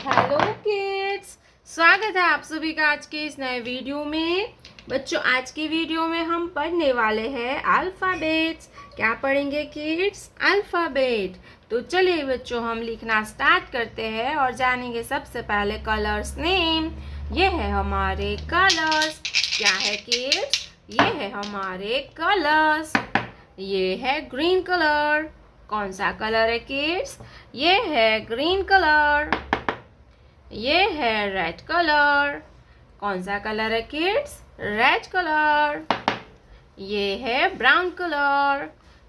Hello kids, स्वागत है आप सभी का आज के इस नए वीडियो में। बच्चों, आज की वीडियो में हम पढ़ने वाले हैं अल्फ़ाबेट्स। क्या पढ़ेंगे किड्स? अल्फ़ाबेट। तो चलिए बच्चों, हम लिखना स्टार्ट करते हैं और जानेंगे सबसे पहले कलर्स नेम। ये है हमारे कलर्स। क्या है किड्स? ये है हमारे कलर्स। ये है ग्रीन कलर। कौन सा कलर है किड्स? ये है ग्रीन कलर। ये है रेड कलर। कौन सा कलर है किड्स? Red colour. ये है ब्राउन कलर।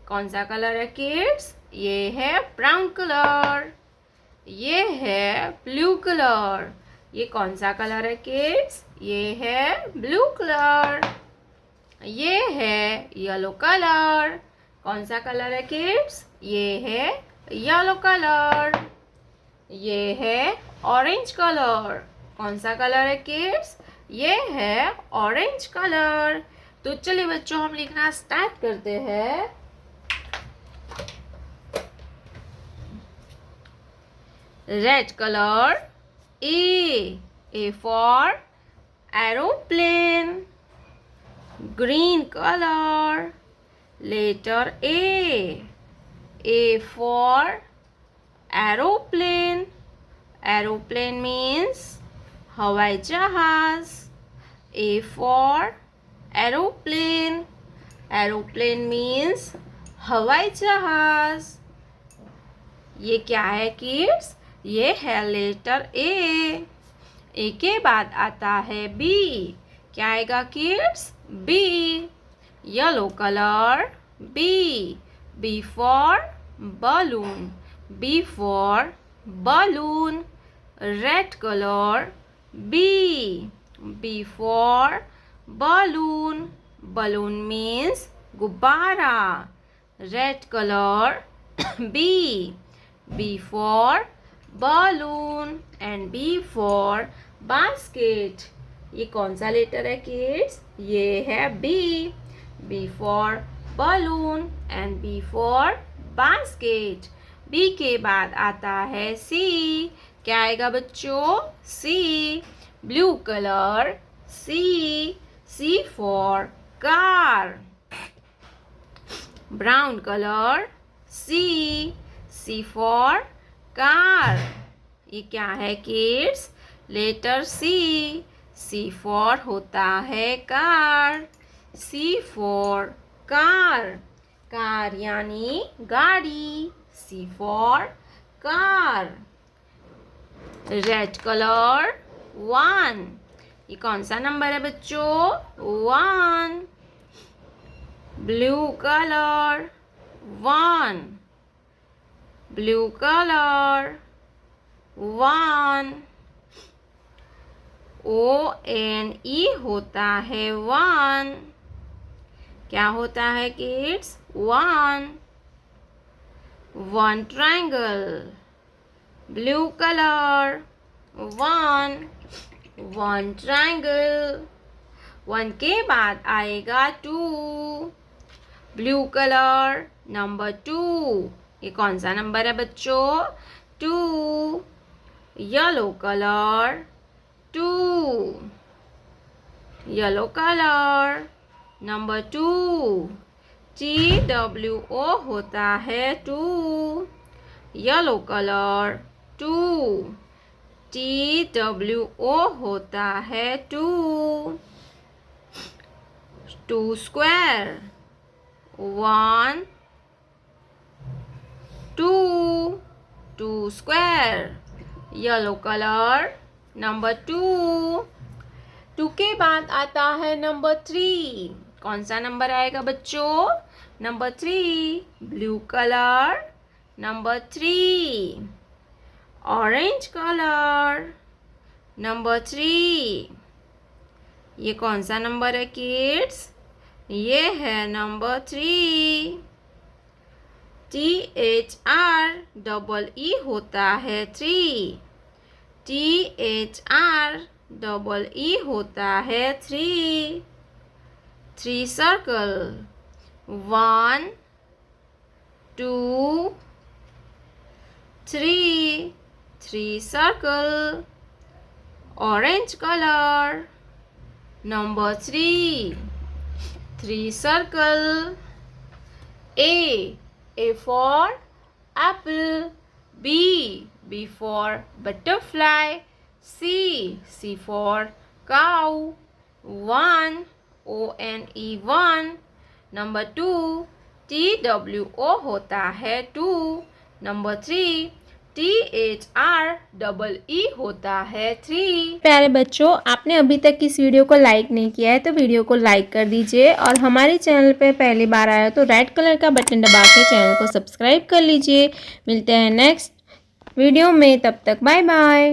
कौन सा कलर है किड्स? ये है ब्राउन कलर। ये है ब्लू कलर। ये कौन सा कलर है किड्स? ये है ब्लू कलर। ये है येलो कलर। कौन सा कलर है किड्स? ये है येलो कलर। ये है ऑरेंज कलर। कौन सा कलर है किड्स? ये है ऑरेंज कलर। तो चलिए बच्चों, हम लिखना स्टार्ट करते हैं। Red colour. A for aeroplane. Green colour. Letter A for aeroplane. Aeroplane means हवाई जहाज. A for aeroplane. Aeroplane means हवाई जहाज. ये क्या है किड्स? ये है लेटर ए के बाद आता है बी. क्या आएगा kids? B. Yellow colour. B for balloon. B for balloon. Red color. B for balloon. Balloon means गुब्बारा. Red color. B for balloon and B for basket. ये कौन सा लेटर है किड्स? ये है B for balloon and B for basket. B के बाद आता है C. क्या आएगा बच्चों? C. Blue colour. C for car. Brown colour. C for car. ये क्या है किड्स? लेटर C for होता है car. C for car. Car यानी गाड़ी. C for car. Red colour. 1. ये कौन सा नंबर है बच्चों? 1. Blue colour. 1. Blue colour. 1. ONE होता है 1. क्या होता है kids? 1. 1 triangle. Blue colour. 1 triangle. 1 के बाद आएगा 2. Blue colour. नंबर 2. ये कौन सा नंबर है बच्चों? 2. Yellow colour. 2. Yellow colour. Number 2. TWO होता है 2. Yellow colour. 2. TWO होता है 2. 2 square. 1 2. 2 square. Yellow colour. Number 2. 2 के बाद आता है नंबर 3. कौन सा नंबर आएगा बच्चों? Number 3. Blue colour. Number 3. Orange colour. Number 3. ये कौन सा नंबर है किड्स? ये है नंबर 3. THREE होता है 3. THREE होता है 3. 3 circle. 1 2 3. 3 circle, orange color. Number 3 circle. A for apple. B for butterfly. C for cow. 1 one. Number 2 TWO होता है 2. नंबर 3 THREE होता है 3. प्यारे बच्चों, आपने अभी तक इस वीडियो को लाइक नहीं किया है तो वीडियो को लाइक कर दीजिए और हमारे चैनल पे पहली बार आया तो रेड कलर का बटन दबा के चैनल को सब्सक्राइब कर लीजिए। मिलते हैं नेक्स्ट वीडियो में, तब तक बाय बाय।